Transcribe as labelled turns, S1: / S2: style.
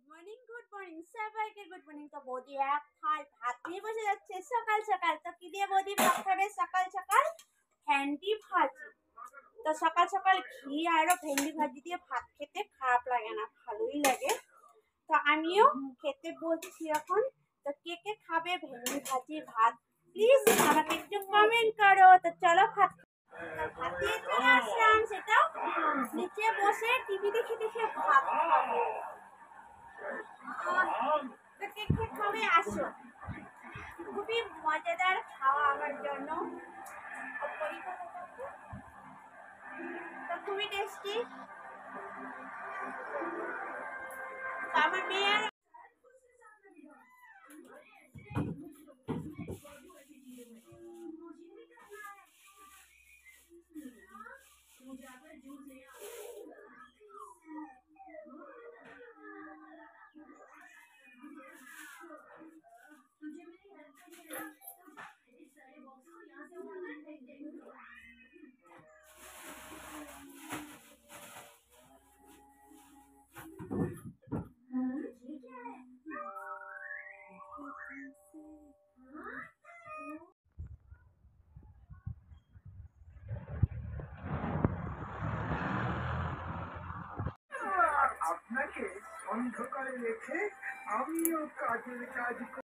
S1: Good morning সবাইকে good morning. তো বৌদি এক থাল ভাত নিয়ে বসে যাচ্ছে সকাল সকাল। তো কি দিয়ে বৌদি ভাত খাবে সকাল সকাল? ভেন্ডি ভাজি। তো সকাল সকাল ঘি আর ভেন্ডি ভাজি দিয়ে ভাত খেতে খারাপ লাগে না, ভালোই লাগে। তো আমিও খেতে বলছি এখন। তো কে কে খাবে ভেন্ডি ভাজি ভাত, প্লিজ আমাকে একটু কমেন্ট করো। তো চলো ভাত ভাত দিয়ে চলে আসলাম, সেটাও নিচে বসে টিভি দেখে দেখে ভাত খাবো। তো কে কে খাবে আসো, খুবই মজাদার খাওয়া আমার জন্য, তো খুবই টেস্টি। আমার মেয়ে
S2: আপনাকে অন্ধকারে রেখে আমিও কাজের কাজ